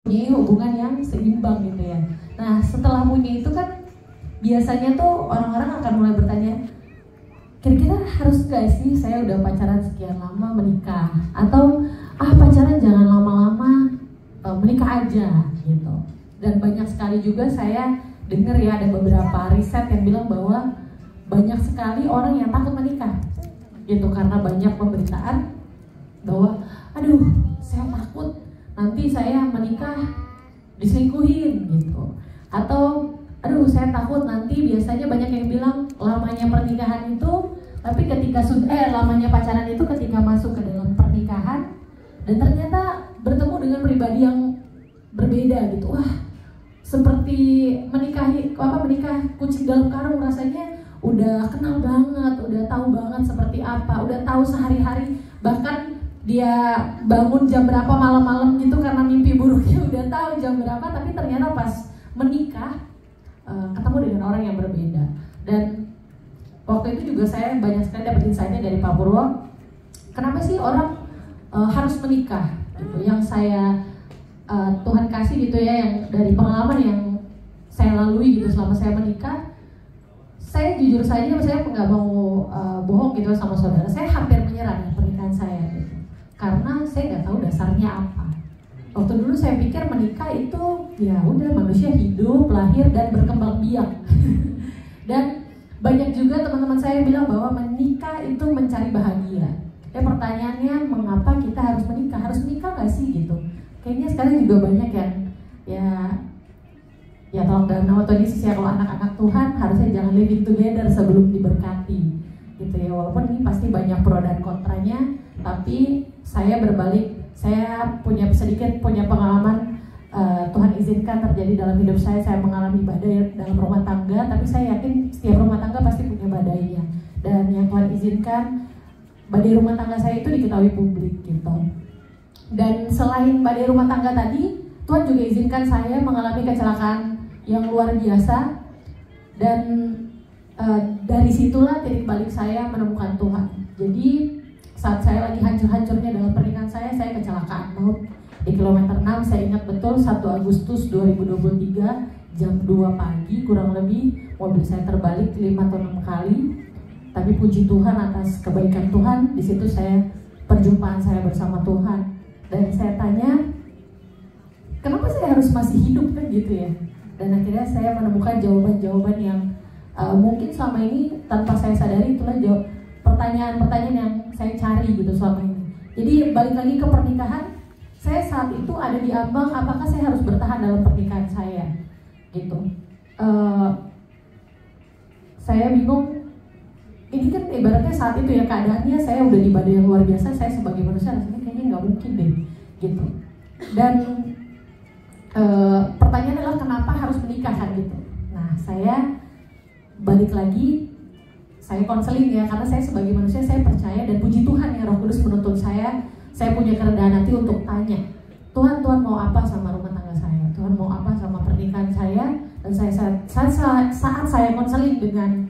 punya hubungan yang seimbang gitu ya. Nah setelah punya itu kan biasanya tuh orang-orang akan mulai bertanya, kira-kira harus gak sih saya udah pacaran sekian lama menikah, atau pacaran jangan lama-lama, menikah aja gitu. Dan banyak sekali juga saya dengar ya, ada beberapa riset yang bilang bahwa banyak sekali orang yang takut menikah gitu karena banyak pemberitaan bahwa aduh saya takut nanti saya menikah diselingkuhin gitu, atau aduh saya takut nanti, biasanya banyak yang bilang lamanya pernikahan itu, tapi ketika lamanya pacaran itu ketika masuk ke dalam pernikahan dan ternyata bertemu dengan pribadi yang berbeda gitu, wah seperti menikah kucing dalam karung, rasanya udah kenal banget, udah tahu banget seperti apa, udah tahu sehari-hari, bahkan dia bangun jam berapa malam-malam gitu karena mimpi buruknya udah tahu jam berapa, tapi ternyata pas menikah ketemu dengan orang yang berbeda. Dan waktu itu juga saya banyak sekali dapat insight-nya dari Pak Purwo, kenapa sih orang harus menikah gitu. Yang saya Tuhan kasih gitu ya, yang dari pengalaman yang saya lalui gitu selama saya menikah, saya jujur saja saya nggak mau bohong gitu sama saudara, saya hampir menyerah dengan pernikahan saya gitu. Karena saya nggak tahu dasarnya apa. Waktu dulu saya pikir menikah itu ya udah manusia hidup, lahir dan berkembang biak. Dan banyak juga teman-teman saya bilang bahwa menikah itu mencari bahagia. Pertanyaannya, mengapa kita harus menikah? Harus menikah nggak sih gitu? Kayaknya sekarang juga banyak yang ya tolong dalam nama Tuhan Yesus ya, kalau anak-anak Tuhan harusnya jangan living together sebelum diberkati gitu ya. Walaupun ini pasti banyak pro dan kontranya, tapi saya berbalik, saya punya pengalaman. Tuhan izinkan terjadi dalam hidup saya mengalami badai dalam rumah tangga, tapi saya yakin setiap rumah tangga pasti punya badainya. Dan yang Tuhan izinkan, badai rumah tangga saya itu diketahui publik gitu. Dan selain badai rumah tangga tadi, Tuhan juga izinkan saya mengalami kecelakaan yang luar biasa. Dan dari situlah titik balik saya menemukan Tuhan. Jadi saat saya lagi hancur-hancurnya dalam pernikahan saya kecelakaan maut di kilometer 6. Saya ingat betul 1 Agustus 2023 jam 2 pagi kurang lebih, mobil saya terbalik 5 atau 6 kali. Tapi puji Tuhan atas kebaikan Tuhan, di situ perjumpaan saya bersama Tuhan. Dan saya tanya, kenapa saya harus masih hidup kan gitu ya. Dan akhirnya saya menemukan jawaban-jawaban yang mungkin selama ini tanpa saya sadari, itulah pertanyaan-pertanyaan yang saya cari gitu selama ini. Jadi balik lagi ke pernikahan, saya saat itu ada di ambang, apakah saya harus bertahan dalam pernikahan saya gitu. Saya bingung. Ini kan ibaratnya saat itu ya keadaannya, saya udah di badai yang luar biasa, saya sebagai manusia rasanya kayaknya nggak mungkin deh gitu. Dan pertanyaannya adalah kenapa harus menikah kan gitu. Nah saya balik lagi, saya konseling ya, karena saya sebagai manusia saya percaya dan puji Tuhan ya, Roh Kudus menuntun saya punya kerendahan hati untuk tanya, Tuhan mau apa sama rumah tangga saya, Tuhan mau apa sama pernikahan saya. Dan saat saya konseling dengan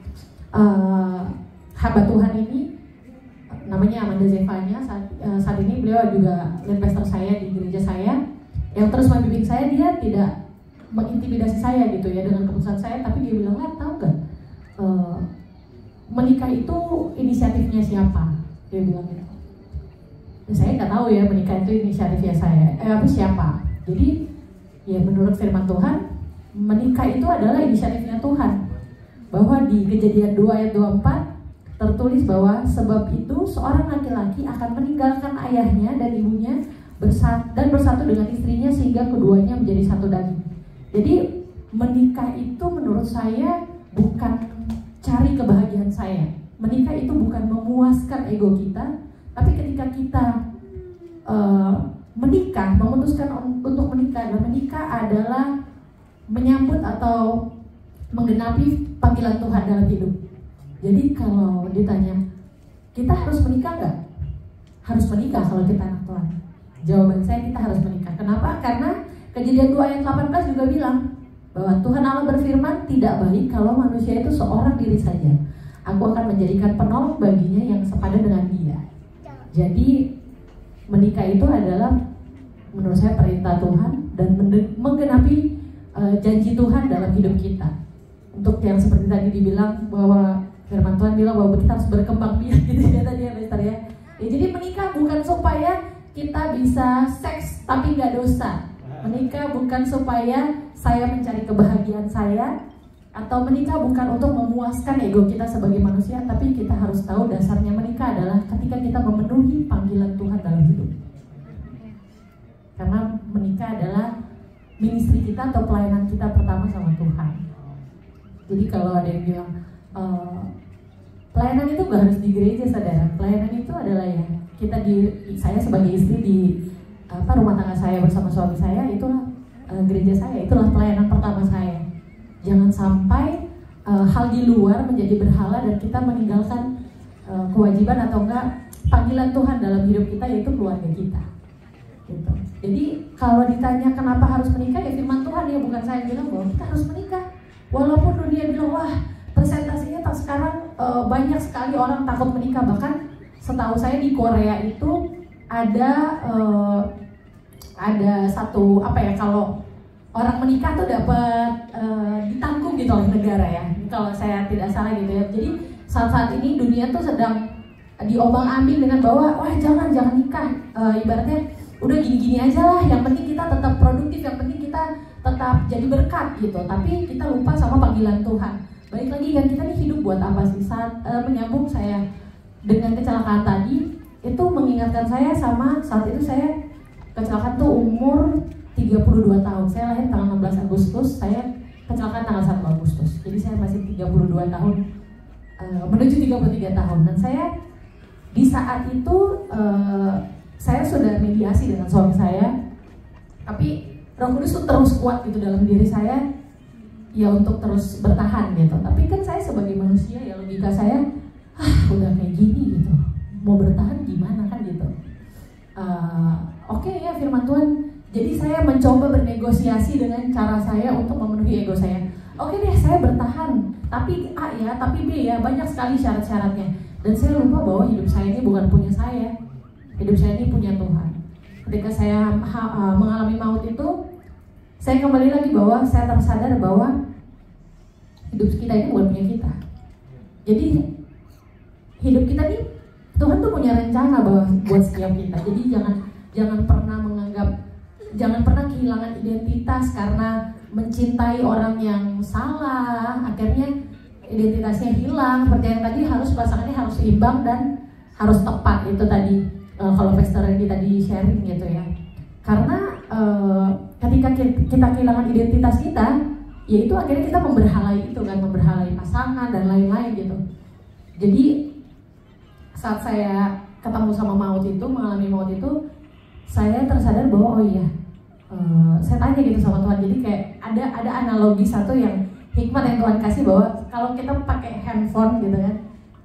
hamba Tuhan ini, namanya Amanda Zevanya, saat ini beliau juga lead pastor saya di gereja saya, yang terus membimbing saya. Dia tidak mengintimidasi saya gitu ya dengan keputusan saya, tapi dia bilang, tahu gak, menikah itu inisiatifnya siapa? Dia bilang gitu. Saya nggak tahu ya menikah itu inisiatifnya siapa. Jadi ya menurut firman Tuhan, menikah itu adalah inisiatifnya Tuhan. Bahwa di Kejadian 2 ayat 24 tertulis bahwa sebab itu seorang laki-laki akan meninggalkan ayahnya dan ibunya dan bersatu dengan istrinya sehingga keduanya menjadi satu daging. Jadi menikah itu menurut saya bukan cari kebahagiaan saya. Menikah itu bukan memuaskan ego kita, tapi ketika kita menikah, memutuskan untuk menikah, dan menikah adalah menyambut atau menggenapi panggilan Tuhan dalam hidup. Jadi kalau ditanya, kita harus menikah nggak? Harus menikah kalau kita anak Tuhan. Jawaban saya, kita harus menikah. Kenapa? Karena Kejadian 2 ayat 18 juga bilang bahwa Tuhan Allah berfirman, tidak baik kalau manusia itu seorang diri saja. Aku akan menjadikan penolong baginya yang sepadan dengan dia. Jadi menikah itu adalah menurut saya perintah Tuhan, dan menggenapi janji Tuhan dalam hidup kita. Untuk yang seperti tadi dibilang bahwa firman Tuhan bilang bahwa kita harus berkembang biak gitu ya tadi ya Mister ya. Jadi menikah bukan supaya kita bisa seks tapi nggak dosa. Menikah bukan supaya saya mencari kebahagiaan saya, atau menikah bukan untuk memuaskan ego kita sebagai manusia, tapi kita harus tahu dasarnya menikah adalah ketika kita memenuhi panggilan Tuhan dalam hidup. Karena menikah adalah ministry kita atau pelayanan kita pertama sama Tuhan. Jadi kalau ada yang bilang pelayanan itu gak harus di gereja, saudara. Pelayanan itu adalah ya kita saya sebagai istri di rumah tangga saya bersama suami saya, itulah gereja saya, itulah pelayanan pertama saya. Jangan sampai hal di luar menjadi berhala dan kita meninggalkan kewajiban atau enggak panggilan Tuhan dalam hidup kita, yaitu keluarga kita. Gitu. Jadi kalau ditanya kenapa harus menikah, ya firman Tuhan ya, bukan saya yang bilang bahwa kita harus menikah. Walaupun dunia bilang wah presentasinya sekarang banyak sekali orang takut menikah, bahkan setahu saya di Korea itu ada satu kalau orang menikah tuh dapat ditanggung gitu oleh negara ya, kalau saya tidak salah gitu ya. Jadi saat ini dunia tuh sedang diombang-ambing dengan bahwa wah jangan nikah, ibaratnya udah gini-gini aja lah, yang penting kita tetap produktif, yang penting kita tetap jadi berkat gitu. Tapi kita lupa sama panggilan Tuhan. Balik lagi kan, kita nih hidup buat apa sih? Saat menyambung saya dengan kecelakaan tadi, itu mengingatkan saya sama saat itu saya kecelakaan tuh umur 32 tahun. Saya lahir tanggal 16 Agustus, saya kecelakaan tanggal 1 Agustus. Jadi saya masih 32 tahun, menuju 33 tahun. Dan saya di saat itu saya sudah mediasi dengan suami saya, tapi Roh Kudus tuh terus kuat gitu dalam diri saya, ya untuk terus bertahan gitu. Tapi kan saya sebagai manusia ya, logika saya udah kayak gini gitu, mau bertahan gimana kan gitu. Oke ya firman Tuhan. Jadi saya mencoba bernegosiasi dengan cara saya untuk memenuhi ego saya. Oke deh, saya bertahan, tapi A ya, tapi B ya, banyak sekali syarat-syaratnya. Dan saya lupa bahwa hidup saya ini bukan punya saya, hidup saya ini punya Tuhan. Ketika saya mengalami maut itu, saya kembali lagi bahwa saya tersadar bahwa hidup kita ini bukan punya kita. Jadi hidup kita ini Tuhan tuh punya rencana buat setiap kita. Jadi jangan pernah kehilangan identitas karena mencintai orang yang salah, akhirnya identitasnya hilang. Seperti yang tadi, harus pasangannya harus seimbang dan harus tepat, itu tadi kalau Pastor Randy tadi sharing gitu ya. Karena ketika kita kehilangan identitas kita, yaitu akhirnya kita memberhalai itu kan, memberhalai pasangan dan lain-lain gitu. Jadi saat saya ketemu sama maut itu, mengalami maut itu, saya tersadar bahwa oh iya, saya tanya gitu sama Tuhan. Jadi kayak ada analogi satu yang hikmat yang Tuhan kasih, bahwa kalau kita pakai handphone gitu kan,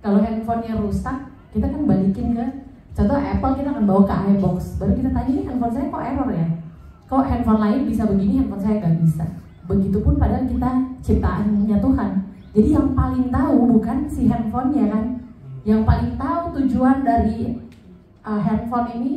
kalau handphonenya rusak, kita kan balikin ke contoh Apple, kita akan bawa ke iBox, baru kita tanya ini handphone saya kok error ya, kok handphone lain bisa begini, handphone saya nggak bisa. Begitupun padahal kita ciptaannya Tuhan. Jadi yang paling tahu bukan si handphonenya kan, yang paling tahu tujuan dari handphone ini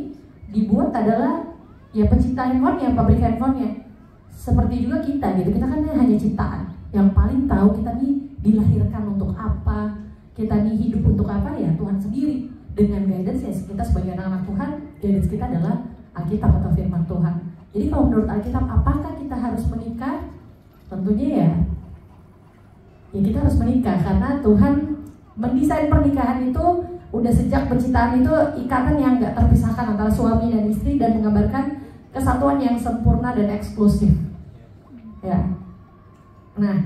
dibuat adalah ya pencipta handphonenya, pabrik handphonenya. Seperti juga kita gitu, kita kan hanya ciptaan. Yang paling tahu kita nih dilahirkan untuk apa, kita nih hidup untuk apa, ya Tuhan sendiri. Dengan guidance ya kita sebagai anak-anak Tuhan, guidance kita adalah Alkitab atau firman Tuhan. Jadi kalau menurut Alkitab, apakah kita harus menikah? Tentunya ya kita harus menikah, karena Tuhan mendesain pernikahan itu udah sejak penciptaan itu ikatan yang gak terpisahkan antara suami dan istri, dan menggambarkan kesatuan yang sempurna dan eksklusif. Ya. Nah,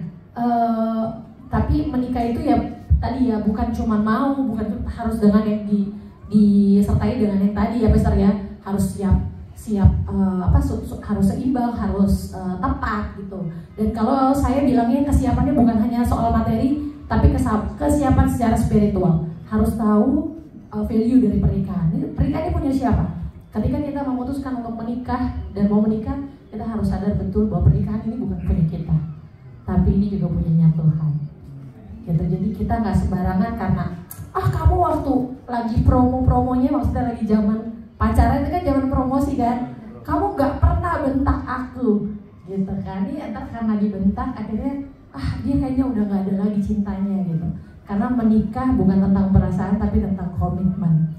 tapi menikah itu ya tadi ya bukan cuma mau, bukan harus dengan yang disertai dengan yang tadi ya Pastor ya, harus siap harus seimbang, harus tepat gitu. Dan kalau saya bilangnya kesiapannya bukan hanya soal materi, tapi kesiapan secara spiritual. Harus tahu value dari pernikahan. Pernikahan ini punya siapa? Ketika kita memutuskan untuk menikah dan mau menikah, kita harus sadar betul bahwa pernikahan ini bukan punya kita, tapi ini juga punyanya Tuhan. Gitu. Jadi kita nggak sembarangan karena kamu waktu lagi promonya, maksudnya lagi zaman pacaran itu kan zaman promosi kan, kamu nggak pernah bentak aku gitu kan. Ini entar karena dibentak akhirnya dia kayaknya udah nggak ada lagi cintanya gitu. Karena menikah bukan tentang perasaan tapi tentang komitmen.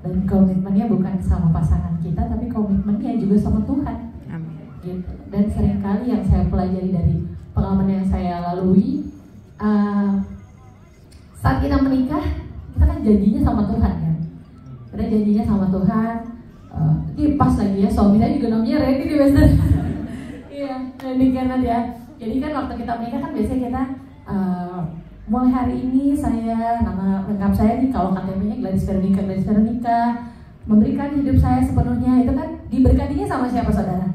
Dan komitmennya bukan sama pasangan kita tapi komitmennya juga sama Tuhan. Amin. Gitu. Dan seringkali yang saya pelajari dari pengalaman yang saya lalui, saat kita menikah kita kan janjinya sama Tuhan kan. Kita janjinya sama Tuhan. Ini pas lagi ya, suami saya juga namanya Randy di Western. Iya, Randy Kenneth ya. Jadi kan waktu kita menikah kan biasanya kita mulai hari ini saya, nama lengkap saya nih, kalau KTP-nya Gladys Veronica, memberikan hidup saya sepenuhnya. Itu kan diberkatinya sama siapa saudara?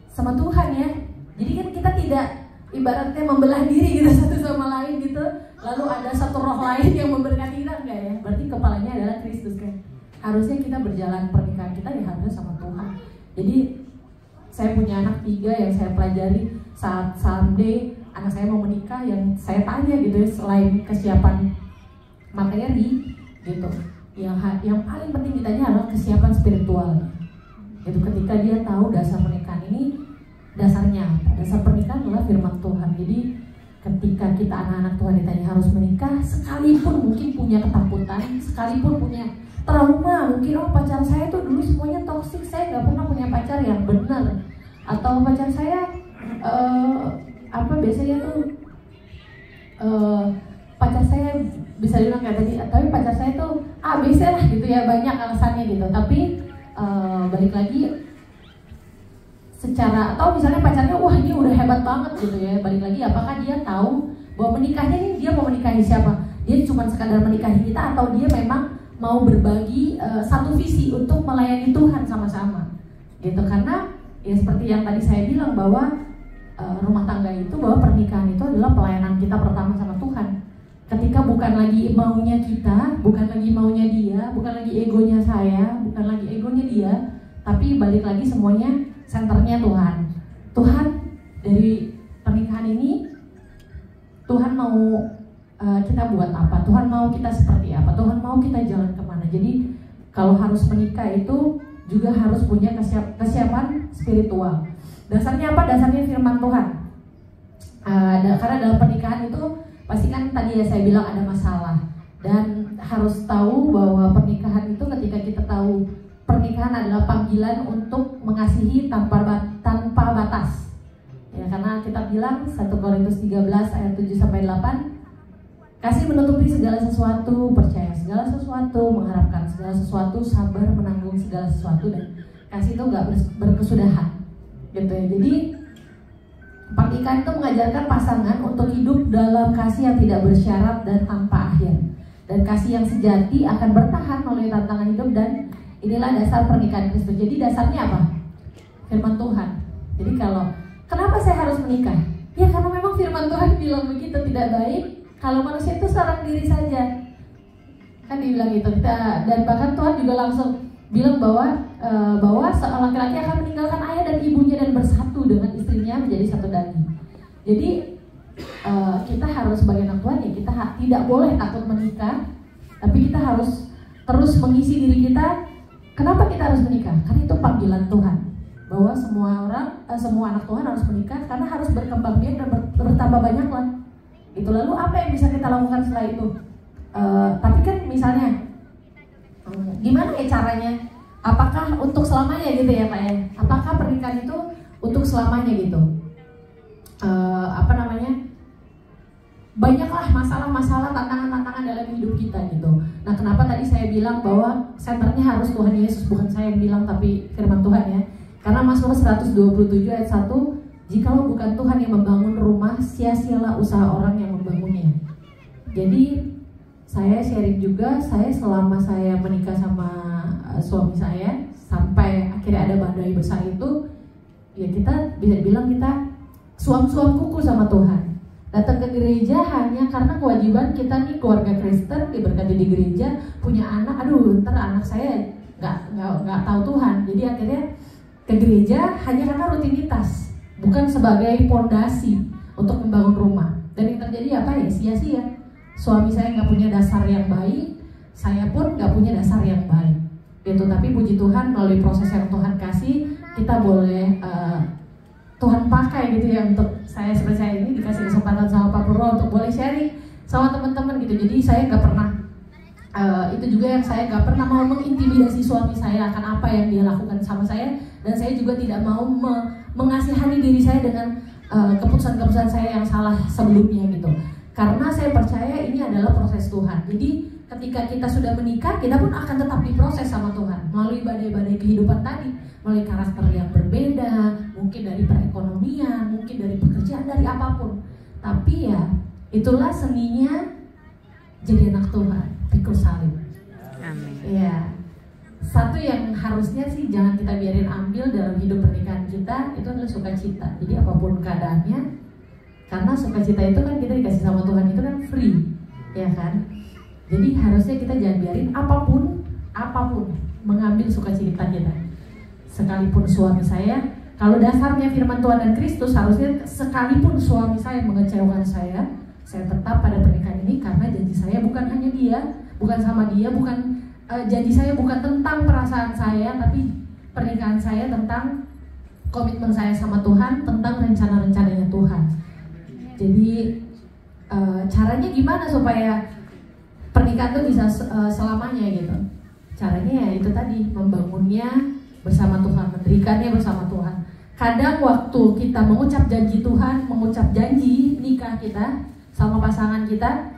Sama Tuhan ya. Jadi kan kita tidak ibaratnya membelah diri gitu satu sama lain gitu, lalu ada satu roh lain yang memberkati kita, enggak ya? Berarti kepalanya adalah Kristus kan. Harusnya kita berjalan pernikahan kita ya harusnya sama Tuhan. Jadi saya punya anak 3 yang saya pelajari saat someday anak saya mau menikah, yang saya tanya gitu ya, selain kesiapan materi gitu, yang paling penting ditanya adalah kesiapan spiritual gitu. Ketika dia tahu dasar pernikahan ini, dasarnya dasar pernikahan adalah firman Tuhan. Jadi ketika kita anak-anak Tuhan ditanya harus menikah, sekalipun mungkin punya ketakutan, sekalipun punya trauma, mungkin pacar saya tuh dulu semuanya toksik, saya nggak pernah punya pacar yang benar, atau pacar saya biasanya tuh pacar saya bisa dibilang kayak tadi, tapi pacar saya tuh ABC lah gitu ya, banyak alasannya gitu. Tapi balik lagi secara, atau misalnya pacarnya wah ini udah hebat banget gitu ya, balik lagi apakah dia tahu bahwa menikahnya ini dia mau menikahi siapa? Dia cuma sekadar menikahi kita atau dia memang mau berbagi satu visi untuk melayani Tuhan sama-sama gitu. Karena ya seperti yang tadi saya bilang bahwa rumah tangga itu, bahwa pernikahan itu adalah pelayanan kita pertama sama Tuhan. Ketika bukan lagi maunya kita, bukan lagi maunya dia, bukan lagi egonya saya, bukan lagi egonya dia, tapi balik lagi semuanya senternya Tuhan. Tuhan dari pernikahan ini, Tuhan mau kita buat apa, Tuhan mau kita seperti apa, Tuhan mau kita jalan kemana. Jadi kalau harus menikah itu juga harus punya kesiapan spiritual. Dasarnya apa? Dasarnya firman Tuhan. Karena dalam pernikahan itu pasti kan tadi ya saya bilang ada masalah, dan harus tahu bahwa pernikahan itu ketika kita tahu pernikahan adalah panggilan untuk mengasihi tanpa batas. Ya, karena kita bilang 1 Korintus 13 ayat 7 sampai 8, kasih menutupi segala sesuatu, percaya segala sesuatu, mengharapkan segala sesuatu, sabar menanggung segala sesuatu, dan kasih itu gak berkesudahan gitu ya. Jadi pernikahan itu mengajarkan pasangan untuk hidup dalam kasih yang tidak bersyarat dan tanpa akhir, dan kasih yang sejati akan bertahan melalui tantangan hidup. Dan inilah dasar pernikahan Kristus. Jadi dasarnya apa? Firman Tuhan. Jadi kenapa saya harus menikah? Ya karena memang firman Tuhan bilang begitu, tidak baik kalau manusia itu seorang diri saja. Kan dibilang gitu. Dan bahkan Tuhan juga langsung bilang bahwa seorang laki-laki akan meninggalkan ayah dan ibunya dan bersatu dengan istrinya menjadi satu daging. Jadi kita harus sebagai anak Tuhan ya, kita tidak boleh takut menikah, tapi kita harus terus mengisi diri kita. Kenapa kita harus menikah? Karena itu panggilan Tuhan, bahwa semua anak Tuhan harus menikah karena harus berkembang biak dan bertambah banyak lah. Itu lalu apa yang bisa kita lakukan setelah itu? Tapi kan misalnya gimana ya caranya? Apakah untuk selamanya gitu ya Pak ya? Apakah pernikahan itu untuk selamanya gitu? Banyaklah masalah-masalah, tantangan-tantangan dalam hidup kita gitu. Nah, kenapa tadi saya bilang bahwa senternya harus Tuhan Yesus, bukan saya yang bilang tapi firman Tuhan ya. Karena Mazmur 127 ayat 1, jikalau bukan Tuhan yang membangun rumah, sia-sialah usaha orang yang membangunnya. Jadi saya sharing juga, saya selama saya menikah sama suami saya sampai akhirnya ada badai besar itu, ya kita bisa bilang kita suam-suam kuku sama Tuhan. Datang ke gereja hanya karena kewajiban kita nih, keluarga Kristen diberkati di gereja, punya anak, aduh ntar anak saya nggak tahu Tuhan. Jadi akhirnya ke gereja hanya karena rutinitas, bukan sebagai pondasi untuk membangun rumah. Dan yang terjadi apa ya? Sia-sia. Suami saya nggak punya dasar yang baik, saya pun nggak punya dasar yang baik gitu. Tapi puji Tuhan melalui proses yang Tuhan kasih, kita boleh Tuhan pakai gitu ya untuk saya seperti saya ini dikasih kesempatan sama Pak Purwo untuk boleh sharing sama teman-teman gitu. Jadi saya nggak pernah itu juga yang saya nggak pernah mau mengintimidasi suami saya akan apa yang dia lakukan sama saya, dan saya juga tidak mau mengasihani diri saya dengan keputusan-keputusan saya yang salah sebelumnya gitu. Karena saya percaya ini adalah proses Tuhan. Jadi ketika kita sudah menikah, kita pun akan tetap diproses sama Tuhan melalui badai-badai kehidupan tadi, melalui karakter yang berbeda, mungkin dari perekonomian, mungkin dari pekerjaan, dari apapun. Tapi ya itulah seninya jadi anak Tuhan, pikul salib. Amin. Ya, satu yang harusnya sih jangan kita biarin ambil dalam hidup pernikahan kita itu adalah sukacita. Jadi apapun keadaannya, karena sukacita itu kan kita dikasih sama Tuhan itu kan free, ya kan? Jadi harusnya kita jangan biarin apapun mengambil sukacita kita. Sekalipun suami saya, kalau dasarnya firman Tuhan dan Kristus, harusnya sekalipun suami saya mengecewakan saya tetap pada pernikahan ini karena janji saya bukan hanya dia, bukan sama dia, bukan janji saya bukan tentang perasaan saya, tapi pernikahan saya tentang komitmen saya sama Tuhan, tentang rencana-rencananya Tuhan. Jadi caranya gimana supaya pernikahan itu bisa selamanya gitu? Caranya ya itu tadi, membangunnya bersama Tuhan, mendirikannya bersama Tuhan. Kadang waktu kita mengucap janji Tuhan, mengucap janji nikah kita sama pasangan kita,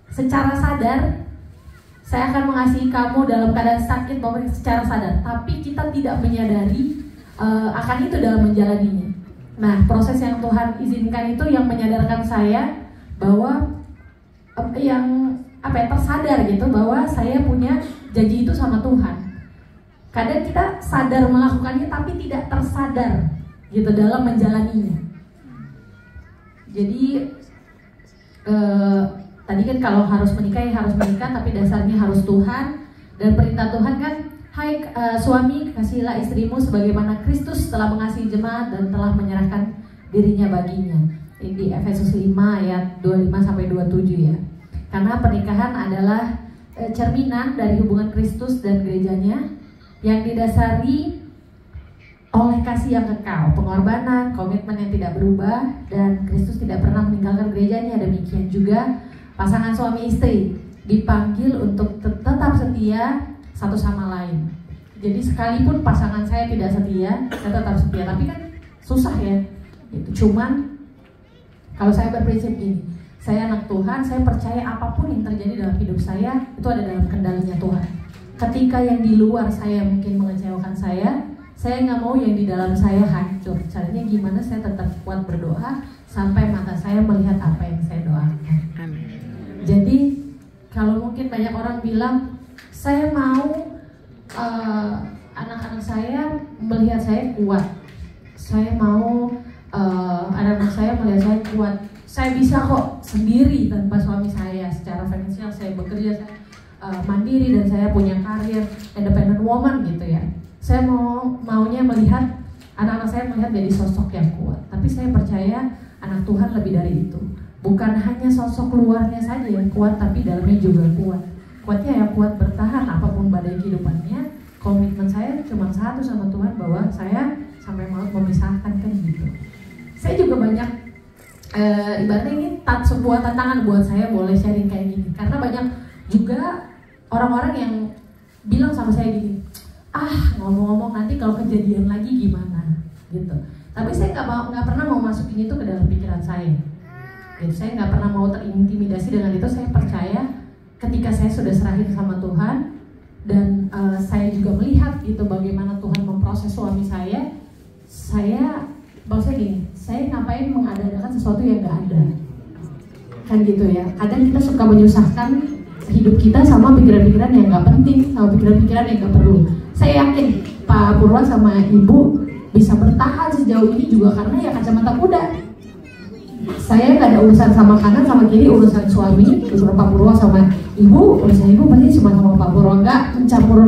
secara sadar saya akan mengasihi kamu dalam keadaan sakit maupun secara sadar, tapi kita tidak menyadari akan itu dalam menjalaninya. Nah, proses yang Tuhan izinkan itu yang menyadarkan saya bahwa tersadar gitu bahwa saya punya janji itu sama Tuhan. Kadang kita sadar melakukannya tapi tidak tersadar gitu dalam menjalaninya. Jadi tadi kan kalau harus menikah ya harus menikah, tapi dasarnya harus Tuhan. Dan perintah Tuhan kan, hai suami, kasihilah istrimu sebagaimana Kristus telah mengasihi jemaat dan telah menyerahkan dirinya baginya. Ini di Efesus 5 ayat 25-27 ya. Karena pernikahan adalah cerminan dari hubungan Kristus dan gerejanya yang didasari oleh kasih yang kekal, pengorbanan, komitmen yang tidak berubah, dan Kristus tidak pernah meninggalkan gerejanya. Demikian juga pasangan suami istri dipanggil untuk tetap setia satu sama lain. Jadi sekalipun pasangan saya tidak setia, saya tetap setia. Tapi kan susah ya. Cuman kalau saya berprinsip ini, saya anak Tuhan, saya percaya apapun yang terjadi dalam hidup saya itu ada dalam kendalinya Tuhan. Ketika yang di luar saya mungkin mengecewakan saya nggak mau yang di dalam saya hancur. Caranya gimana? Saya tetap kuat berdoa sampai mata saya melihat apa yang saya doakan. Amin. Jadi kalau mungkin banyak orang bilang, saya mau anak-anak saya melihat saya kuat. Saya mau anak-anak saya melihat saya kuat. Saya bisa kok sendiri tanpa suami saya. Secara finansial saya bekerja, saya mandiri, dan saya punya karir independent woman gitu ya. Saya maunya melihat anak-anak saya melihat jadi sosok yang kuat. Tapi saya percaya anak Tuhan lebih dari itu. Bukan hanya sosok luarnya saja yang kuat, tapi dalamnya juga kuat. Kuatnya yang kuat bertahan apapun badai kehidupannya. Komitmen saya cuma satu sama Tuhan, bahwa saya sampai maut memisahkan, kan gitu. Saya juga banyak ibaratnya ini sebuah tantangan buat saya boleh sharing kayak gini, karena banyak juga orang-orang yang bilang sama saya gini, ngomong-ngomong nanti kalau kejadian lagi gimana gitu. Tapi saya nggak pernah mau masukin itu ke dalam pikiran saya. Gitu. Saya nggak pernah mau terintimidasi dengan itu. Saya percaya ketika saya sudah serahin sama Tuhan, dan saya juga melihat gitu bagaimana Tuhan memproses suami saya maksudnya gini, saya ngapain mengadakan sesuatu yang nggak ada, kan gitu ya. Kadang kita suka menyusahkan hidup kita sama pikiran-pikiran yang nggak penting, sama pikiran-pikiran yang nggak perlu. Saya yakin Pak Purwo sama Ibu bisa bertahan sejauh ini juga karena ya kacamata kuda. Saya nggak ada urusan sama kanan sama kiri, urusan suami, urusan Pak Purwo sama Ibu, urusan Ibu pasti cuma sama Pak Purwo, nggak mencampur,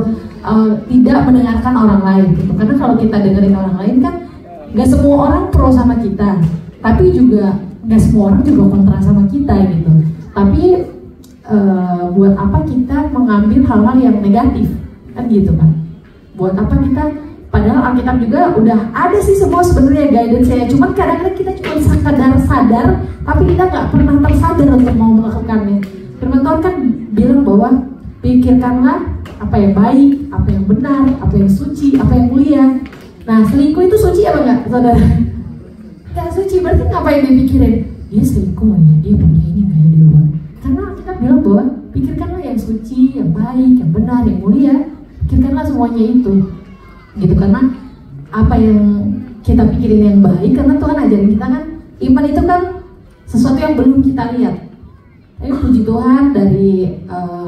tidak mendengarkan orang lain gitu. Karena kalau kita dengerin orang lain kan nggak semua orang pro sama kita, tapi juga nggak semua orang juga kontra sama kita gitu. Tapi buat apa kita mengambil hal-hal yang negatif, kan gitu kan? Buat apa kita Padahal Alkitab juga udah ada sih semua sebenarnya guidance saya. Cuman kadang-kadang kita cuma sekadar sadar, tapi kita nggak pernah tersadar untuk mau melakukannya. Firman Tuhan kan bilang bahwa pikirkanlah apa yang baik, apa yang benar, apa yang suci, apa yang mulia. Nah, selingkuh itu suci apa enggak, saudara? Nggak suci, berarti ngapain dipikirin? Dia selingkuh ya, dia punya ini kayak di luar. Karena kita bilang bahwa pikirkanlah yang suci, yang baik, yang benar, yang mulia. Pikirkanlah semuanya itu. Gitu, karena apa yang kita pikirin yang baik, karena Tuhan ajarin kita kan, iman itu kan sesuatu yang belum kita lihat. Tapi puji Tuhan dari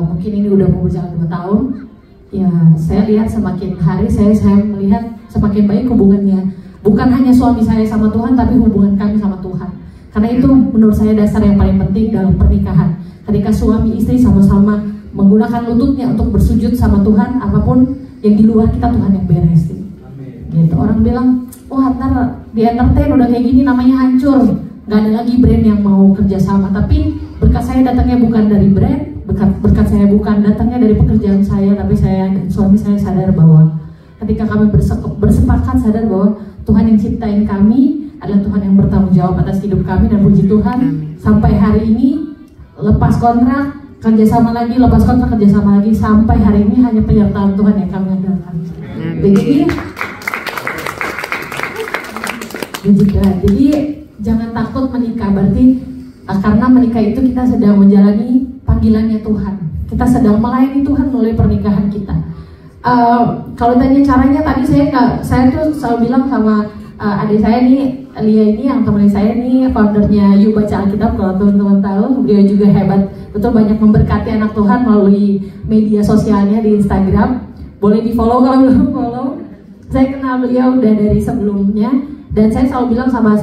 mungkin ini udah mau berjalan 2 tahun, ya saya lihat semakin hari saya melihat semakin baik hubungannya. Bukan hanya suami saya sama Tuhan, tapi hubungan kami sama Tuhan. Karena itu menurut saya dasar yang paling penting dalam pernikahan. Ketika suami istri sama-sama menggunakan lututnya untuk bersujud sama Tuhan, apapun yang di luar kita Tuhan yang beresin. Gitu. Orang bilang, wah ntar di entertain udah kayak gini namanya hancur. Gak ada lagi brand yang mau kerjasama. Tapi berkat saya datangnya bukan dari brand, berkat saya bukan datangnya dari pekerjaan saya, tapi saya dan suami saya sadar bahwa ketika kami bersepakat sadar bahwa Tuhan yang ciptain kami adalah Tuhan yang bertanggung jawab atas hidup kami, dan puji Tuhan sampai hari ini lepas kontrak kerjasama lagi, lepas kontrak kerjasama lagi, sampai hari ini hanya penyertaan Tuhan yang kami andalkan. Jadi jangan takut menikah, berarti karena menikah itu kita sedang menjalani panggilannya Tuhan, kita sedang melayani Tuhan melalui pernikahan kita. Kalau tanya caranya, tadi saya tuh selalu bilang sama adik saya nih, Lia ini yang teman saya nih, foundernya Yuk Baca Alkitab, kalau teman-teman tahu, beliau juga hebat, betul banyak memberkati anak Tuhan melalui media sosialnya di Instagram. Boleh di follow kalau belum follow. Saya kenal beliau udah dari sebelumnya, dan saya selalu bilang sama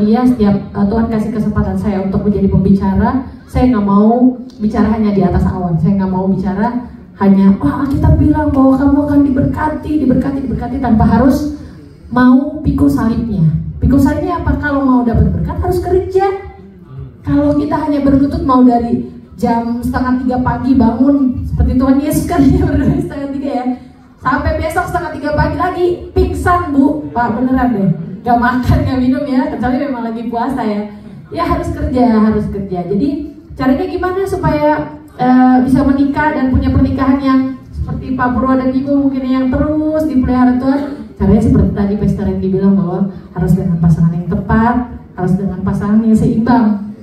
Lia, setiap Tuhan kasih kesempatan saya untuk menjadi pembicara, saya nggak mau bicara hanya di atas awan, saya nggak mau bicara hanya, wah kita bilang bahwa kamu akan diberkati tanpa harus mau pikul salibnya. Pikul salibnya apa? Kalau mau dapat berkat harus kerja. Kalau kita hanya berlutut mau dari jam 2:30 pagi bangun, seperti Tuhan Yesus kan dia berdoa 2:30 ya, sampai besok 2:30 pagi lagi pingsan Bu, Pak beneran deh, gak makan gak minum ya, kecuali memang lagi puasa ya. Ya harus kerja. Jadi caranya gimana supaya bisa menikah dan punya pernikahan yang seperti Pak Purwo dan Ibu mungkin yang terus dipelihara Tuhan? Caranya seperti tadi Pastor Randy bilang bahwa harus dengan pasangan yang tepat, harus dengan pasangan yang seimbang.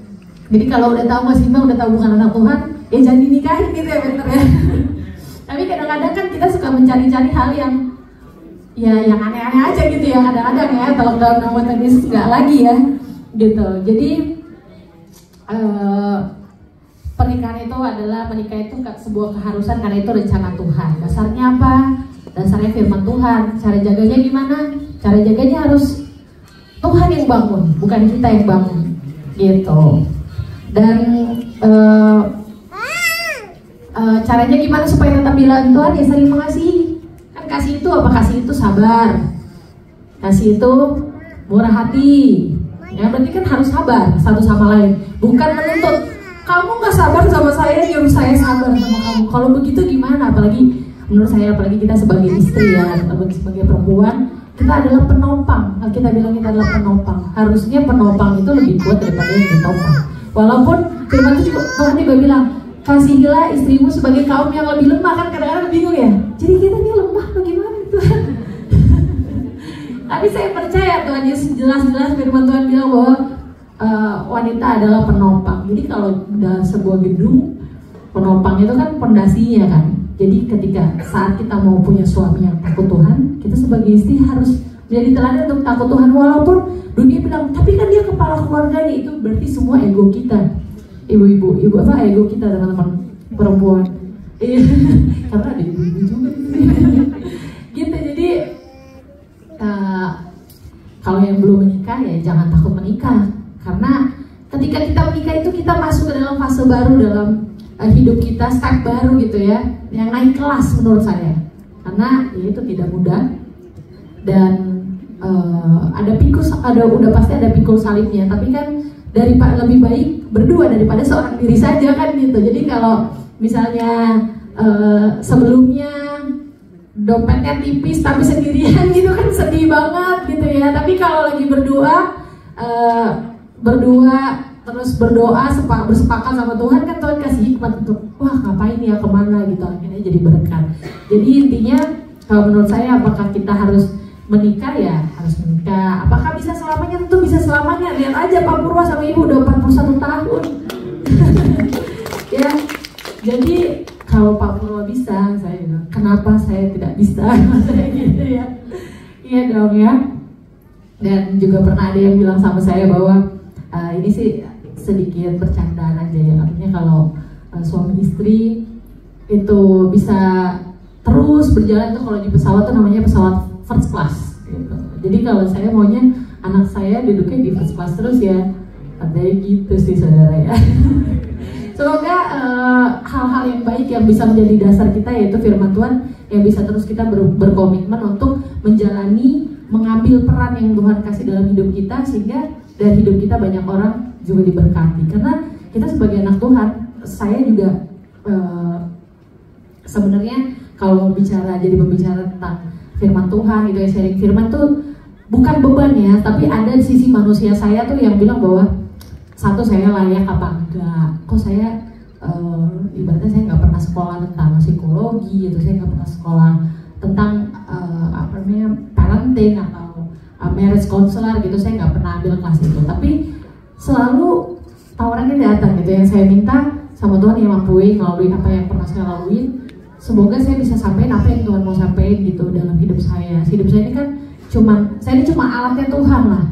Jadi kalau udah tahu gak seimbang, udah tahu bukan anak Tuhan, ya jangan dinikahin gitu ya bener ya. Tapi kadang-kadang kan kita suka mencari-cari hal yang yang aneh-aneh aja gitu ya, kadang-kadang ya, kalau dalam nama Tuhan Yesus nggak lagi ya gitu. Jadi pernikahan itu adalah, menikah itu sebuah keharusan karena itu rencana Tuhan. Dasarnya apa? Dasarnya firman Tuhan. Cara jaganya gimana? Cara jaganya harus Tuhan yang bangun, bukan kita yang bangun gitu. Dan caranya gimana supaya tetap dilawan Tuhan? Ya saling mengasihi. Kan kasih itu apa? Kasih itu sabar, kasih itu murah hati. Ya berarti kan harus sabar satu sama lain, bukan menuntut. Kamu gak sabar sama saya, nyuruh saya sabar sama kamu. Kalau begitu gimana? Apalagi menurut saya, apalagi kita sebagai istri ya, sebagai perempuan, kita adalah penopang. Kita bilang kita adalah penopang. Harusnya penopang itu lebih kuat daripada yang ditopang. Walaupun firman itu juga, Tuhan juga bilang, kasihilah istrimu sebagai kaum yang lebih lemah. Kan kadang-kadang bingung ya, jadi kita ini lemah bagaimana Tuhan? Tapi saya percaya Tuhan Yesus jelas-jelas firman Tuhan bilang bahwa wanita adalah penopang. Jadi kalau udah sebuah gedung, penopang itu kan pondasinya kan. Jadi ketika saat kita mau punya suami yang takut Tuhan, kita sebagai istri harus jadi teladan untuk takut Tuhan. Walaupun dunia bilang, tapi kan dia kepala keluarganya, itu berarti semua ego kita. Ibu apa ego kita, teman-teman perempuan. Karena ada ibu-ibu juga gitu. Jadi kalau yang belum menikah ya jangan takut menikah. Karena ketika kita menikah itu kita masuk ke dalam fase baru dalam hidup kita, start baru gitu ya, yang naik kelas menurut saya. Karena ya itu tidak mudah dan udah pasti ada pikul salibnya. Tapi kan lebih baik berdua daripada seorang diri saja kan gitu. Jadi kalau misalnya sebelumnya dompetnya tipis tapi sendirian gitu kan sedih banget gitu ya. Tapi kalau lagi berdua terus berdoa bersepakat sama Tuhan kan Tuhan kasih hikmat untuk wah ngapain ya kemana gitu, akhirnya jadi berkat. Jadi intinya kalau menurut saya apakah kita harus menikah, ya harus menikah. Apakah bisa selamanya? Tentu bisa selamanya. Lihat aja Pak Purwa sama Ibu udah 41 tahun. Ya, jadi kalau Pak Purwa bisa, saya bilang kenapa saya tidak bisa? Gitu ya. Iya dong ya. Dan juga pernah ada yang bilang sama saya bahwa ini sih sedikit bercandaan aja ya, artinya kalau suami istri itu bisa terus berjalan tuh kalau di pesawat tuh namanya pesawat first class gitu. Jadi kalau saya maunya anak saya duduknya di first class terus ya, katanya gitu sih saudara ya. Semoga hal-hal yang baik yang bisa menjadi dasar kita yaitu firman Tuhan yang bisa terus kita berkomitmen untuk menjalani, mengambil peran yang Tuhan kasih dalam hidup kita, sehingga dari hidup kita banyak orang juga diberkati. Karena kita sebagai anak Tuhan, saya juga sebenarnya kalau jadi pembicara tentang firman Tuhan itu ya, sharing firman tuh bukan beban ya, tapi ada sisi manusia saya tuh yang bilang bahwa satu, saya layak apa enggak, kok saya ibaratnya saya nggak pernah sekolah tentang psikologi gitu, saya nggak pernah sekolah tentang apa namanya parenting atau marriage counselor gitu, saya nggak pernah ambil kelas itu, tapi selalu tawarannya datang gitu. Yang saya minta sama Tuhan yang mampuin melalui apa yang pernah saya laluin, semoga saya bisa sampaikan apa yang Tuhan mau sampaikan gitu dalam hidup saya. Hidup saya ini kan saya ini cuma alatnya Tuhan lah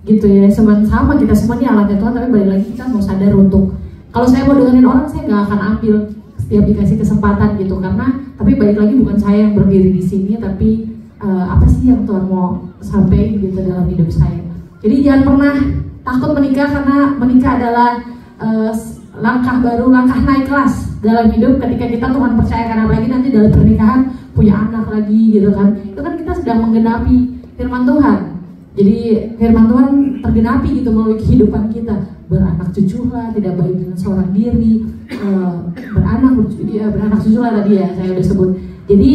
gitu ya, sama kita semua ini alatnya Tuhan, tapi balik lagi kita mau sadar untuk kalau saya mau dengerin orang, saya nggak akan ambil setiap dikasih kesempatan gitu, karena tapi balik lagi bukan saya yang berdiri di sini, tapi apa sih yang Tuhan mau sampaikan gitu dalam hidup saya. Jadi jangan pernah takut menikah, karena menikah adalah langkah baru, langkah naik kelas dalam hidup ketika kita Tuhan percayakan, apalagi nanti dalam pernikahan punya anak lagi gitu kan, itu kan kita sedang menggenapi firman Tuhan. Jadi firman Tuhan tergenapi gitu melalui kehidupan kita, beranak cuculah, tidak baik dengan seorang diri, beranak cucu lah tadi ya saya udah sebut. Jadi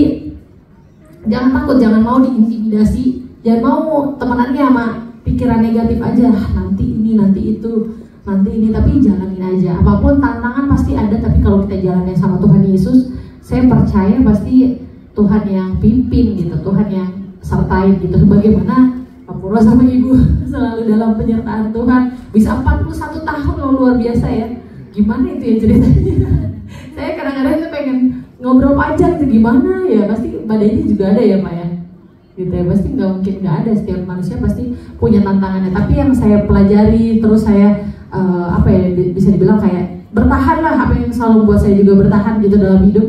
jangan takut, jangan mau diintimidasi, jangan mau temenannya sama pikiran negatif aja, nanti ini, nanti itu, nanti ini, tapi jalanin aja. Apapun tantangan pasti ada, tapi kalau kita jalannya sama Tuhan Yesus, saya percaya pasti Tuhan yang pimpin gitu, Tuhan yang sertai gitu. Bagaimana Pak Purwa sama Ibu selalu dalam penyertaan Tuhan, bisa 41 tahun loh, luar biasa ya. Gimana itu ya ceritanya? Saya kadang-kadang tuh pengen ngobrol panjang itu gimana ya, pasti badainya juga ada ya Pak ya, gitu ya, pasti nggak mungkin nggak ada, setiap manusia pasti punya tantangannya. Tapi yang saya pelajari terus saya apa ya, bisa dibilang kayak bertahan lah, apa yang selalu membuat saya juga bertahan gitu dalam hidup,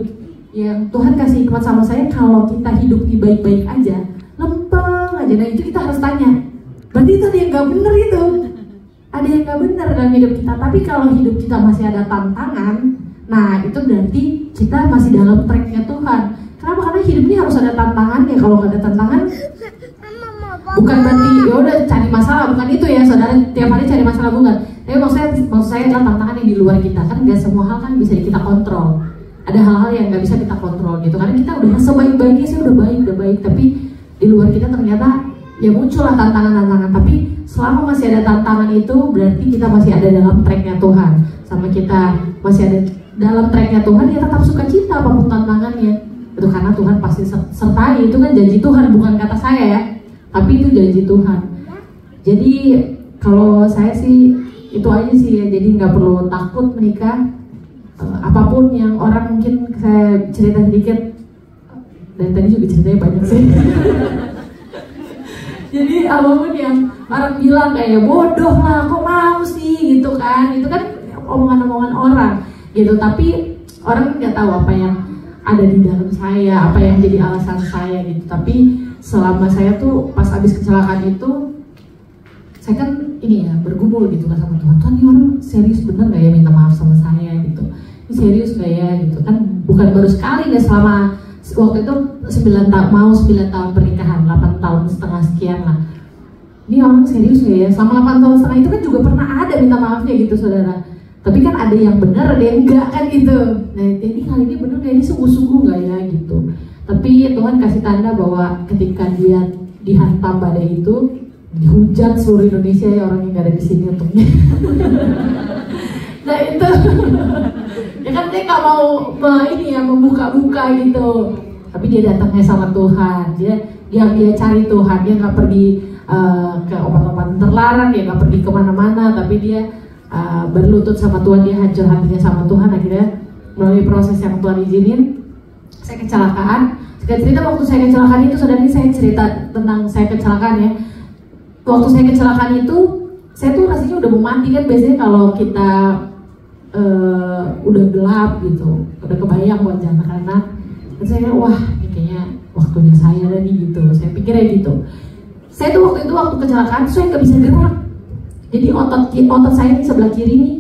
yang Tuhan kasih hikmat sama saya, kalau kita hidup di baik-baik aja, lempeng aja, nah itu kita harus tanya, berarti itu ada yang nggak bener itu, ada yang nggak bener dalam hidup kita. Tapi kalau hidup kita masih ada tantangan, nah itu berarti kita masih dalam tracknya Tuhan. Kenapa? Karena hidup ini harus ada tantangannya. Kalau nggak ada tantangan, bukan berarti ya udah cari masalah, bukan itu ya saudara, tiap hari cari masalah, bukan. Tapi maksud saya adalah tantangan yang di luar kita, kan nggak semua hal kan bisa kita kontrol. Ada hal-hal yang nggak bisa kita kontrol gitu, karena kita udah sebaik-baiknya, saya udah baik, tapi di luar kita ternyata ya muncullah tantangan-tantangan. Tapi selama masih ada tantangan itu, berarti kita masih ada dalam tracknya Tuhan. Sama kita masih ada dalam tracknya Tuhan, ya tetap sukacita apapun tantangannya. Itu karena Tuhan pasti sertai, itu kan janji Tuhan, bukan kata saya ya, tapi itu janji Tuhan. Jadi kalau saya sih itu aja sih ya, jadi nggak perlu takut menikah. Apapun yang orang, mungkin saya cerita sedikit, dan tadi juga ceritanya banyak sih. Jadi apapun yang orang bilang kayak bodoh lah, kok mau sih gitu kan, itu kan omongan-omongan orang gitu. Tapi orang nggak tahu apa yang ada di dalam saya, apa yang jadi alasan saya gitu. Tapi selama saya tuh pas habis kecelakaan itu, saya kan ini ya bergumul gitu kan sama Tuhan. Tuhan, ini orang serius bener nggak ya minta maaf sama saya gitu? Ini serius nggak ya gitu kan? Bukan baru sekali ya, selama waktu itu 9 tahun pernikahan, 8 tahun setengah sekian lah. Ini orang serius nggak ya? Selama 8 tahun setengah itu kan juga pernah ada minta maafnya gitu saudara. Tapi kan ada yang benar, ada yang enggak kan gitu. Nah ini kali ini benar nggak, ini sungguh-sungguh nggak ya gitu. Tapi Tuhan kasih tanda bahwa ketika dia dihantam badai itu, dihujat seluruh Indonesia ya, orang yang gak ada di sini untungnya. Nah itu, ya kan dia nggak mau membuka-buka gitu. Tapi dia datangnya sama Tuhan, dia cari Tuhan, dia nggak pergi ke obat-obatan terlarang, dia nggak pergi kemana-mana, tapi dia berlutut sama Tuhan, dia hancur hatinya sama Tuhan. Akhirnya melalui proses yang Tuhan izinin, saya kecelakaan. Saya cerita waktu saya kecelakaan itu, saudara, ini saya cerita tentang saya kecelakaan ya. Waktu saya kecelakaan itu, saya tuh rasanya udah mau mati kan. Biasanya kalau kita udah gelap gitu, udah kebayang wajah anak-anak, saya wah ini kayaknya waktunya saya dah nih gitu. Saya pikirnya gitu. Saya tuh waktu kecelakaan tuh saya nggak bisa gerak. Jadi otot saya di sebelah kiri nih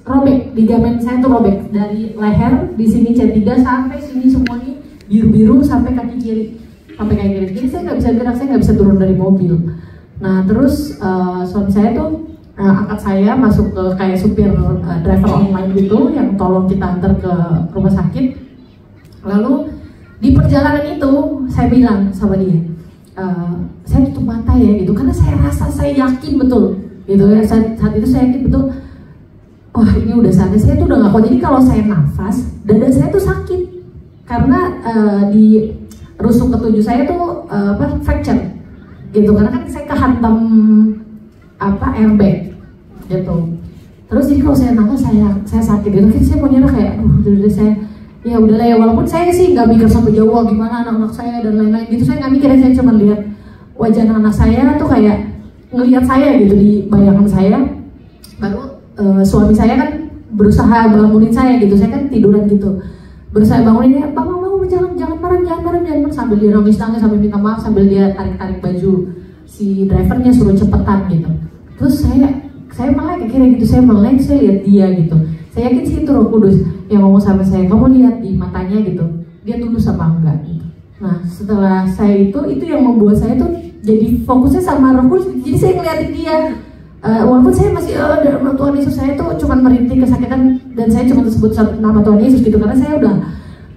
robek, ligamen saya tuh robek dari leher di sini C3 sampai sini semuanya biru-biru sampai kaki kiri. Jadi saya nggak bisa gerak, saya nggak bisa turun dari mobil. Nah terus suami saya tuh angkat saya masuk ke kayak supir driver online gitu yang tolong kita antar ke rumah sakit. Lalu di perjalanan itu saya bilang sama dia, saya tutup mata ya gitu, karena saya yakin betul gitu ya, saat itu saya yakin betul, wah ini udah saatnya, saya tuh udah gak kuat. Jadi kalau saya nafas, dada saya tuh sakit karena di rusuk ketujuh saya tuh fracture gitu, karena kan saya kehantam airbag gitu. Terus jadi kalau saya nafas saya sakit gitu, kan saya mau nyerah kayak, udah saya ya udahlah ya, walaupun saya sih nggak mikir sampai jauh gimana anak-anak saya dan lain-lain gitu, saya nggak mikir, saya cuma lihat wajah anak-anak saya tuh kayak ngelihat saya gitu di bayangan saya. Baru suami saya kan berusaha bangunin saya gitu, saya kan tiduran gitu, berusaha banguninnya, bangun jangan marah, sambil dia nangis-nangis, sambil minta maaf, sambil dia tarik-tarik baju si drivernya suruh cepetan gitu. Terus saya melek akhirnya gitu, saya lihat dia gitu. Saya yakin sih itu Roh Kudus yang ngomong sama saya, kamu lihat di matanya gitu, dia tulus apa enggak gitu. Nah setelah saya itu yang membuat saya tuh jadi fokusnya sama Roh Kudus. Jadi saya ngeliatin dia, walaupun saya masih dalam Tuhan Yesus, saya tuh cuma merintih kesakitan dan saya cuma sebut nama Tuhan Yesus gitu, karena saya udah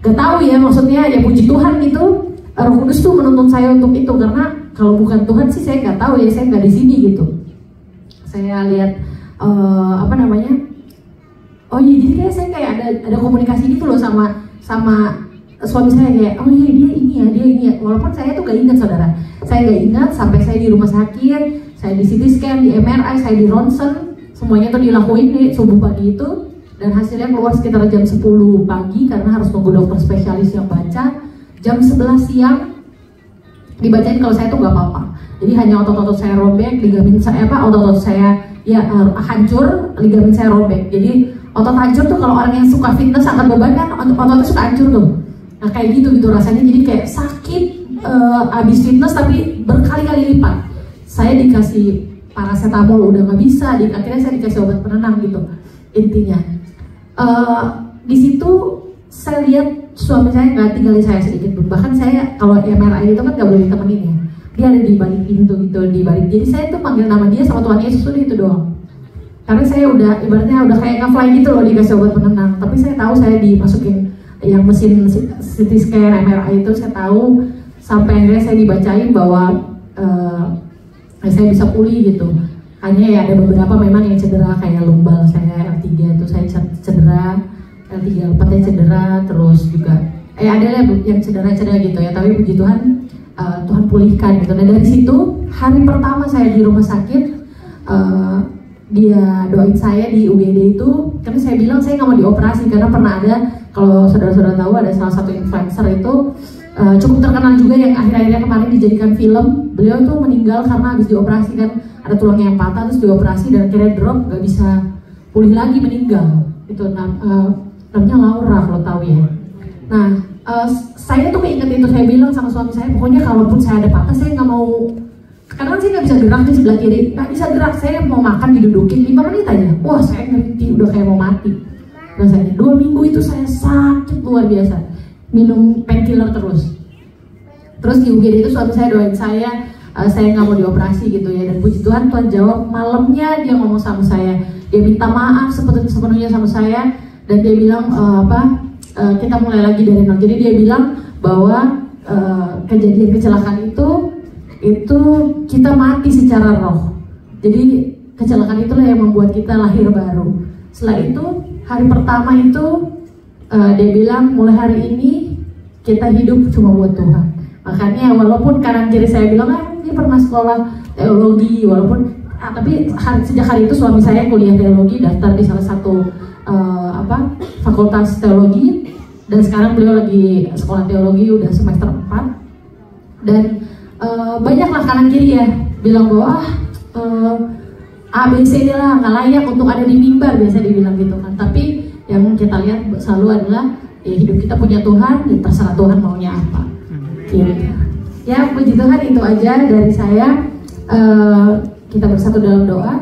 gak tahu ya, maksudnya ya puji Tuhan gitu. Roh Kudus tuh menuntun saya untuk itu, karena kalau bukan Tuhan sih saya nggak tahu ya, saya nggak di sini gitu. Saya lihat oh iya, jadi kayak saya ada komunikasi gitu loh sama suami saya, kayak oh iya dia ini ya, walaupun saya tuh gak ingat, saudara, saya gak ingat sampai saya di rumah sakit, saya di CT scan, di MRI, saya di ronsen, semuanya tuh dilakuin di subuh pagi itu, dan hasilnya keluar sekitar jam 10 pagi karena harus nunggu dokter spesialis yang baca. Jam 11 siang dibacain kalau saya tuh gak apa-apa, jadi hanya otot-otot saya robek, ligamen saya otot-otot saya ya hancur, ligamen saya robek. Jadi otot hancur tuh kalau orang yang suka fitness, angkat beban kan ototnya suka hancur tuh. Nah kayak gitu rasanya, jadi kayak sakit abis fitness tapi berkali-kali lipat. Saya dikasih paracetamol udah nggak bisa, akhirnya saya dikasih obat penenang gitu. Intinya di situ saya lihat suami saya nggak tinggalin saya sedikit pun. Bahkan saya kalau MRI itu kan nggak boleh ditemenin ya, dia ada di balik pintu gitu, di balik. Jadi saya tuh panggil nama dia sama Tuhan Yesus udah itu doang. Karena saya udah ibaratnya udah kayak nge-fly gitu loh, dikasih obat penenang. Tapi saya tahu saya dimasukin yang mesin CT scan, MRI itu saya tahu, sampai akhirnya saya dibacain bahwa saya bisa pulih gitu. Hanya ya ada beberapa memang yang cedera, kayak lumbal saya L3 itu saya cedera, L3 L4 nya cedera, terus juga ada yang cedera gitu ya. Tapi puji Tuhan, Tuhan pulihkan gitu. Dan dari situ hari pertama saya di rumah sakit, dia doain saya di UGD itu, karena saya bilang saya nggak mau dioperasi, karena pernah ada, kalau saudara-saudara tahu, ada salah satu influencer itu cukup terkenal juga yang akhir-akhirnya kemarin dijadikan film. Beliau tuh meninggal karena habis dioperasi, kan ada tulangnya yang patah, terus dioperasi dan akhirnya drop, nggak bisa pulih lagi, meninggal. Itu namanya Laura kalau tahu ya. Nah saya tuh keinget itu, saya bilang sama suami saya, pokoknya kalaupun saya ada patah saya nggak mau. Karena saya nggak bisa gerak di sebelah kiri, nggak bisa gerak, saya mau makan didudukin 5 menit aja, wah saya ngerti udah kayak mau mati rasanya. 2 minggu itu saya sakit luar biasa, minum painkiller terus di UGD itu suami saya doain saya nggak mau dioperasi gitu ya. Dan puji Tuhan, Tuhan jawab. Malamnya dia ngomong sama saya, dia minta maaf sepenuhnya sama saya, dan dia bilang kita mulai lagi dari nol. Jadi dia bilang bahwa kejadian kecelakaan itu kita mati secara roh. Jadi kecelakaan itulah yang membuat kita lahir baru. Setelah itu hari pertama itu dia bilang mulai hari ini kita hidup cuma buat Tuhan. Makanya walaupun kanan kiri saya bilang dia pernah sekolah teologi, tapi sejak hari itu suami saya kuliah teologi, daftar di salah satu fakultas teologi, dan sekarang beliau lagi sekolah teologi udah semester 4. Dan banyaklah kanan kiri ya bilang bahwa ABC lah nggak layak untuk ada di mimbar, biasa dibilang gitu kan. Tapi yang kita lihat selalu adalah ya hidup kita punya Tuhan, ya terserah Tuhan maunya apa. Gitu. Ya puji Tuhan, itu aja dari saya. Kita bersatu dalam doa.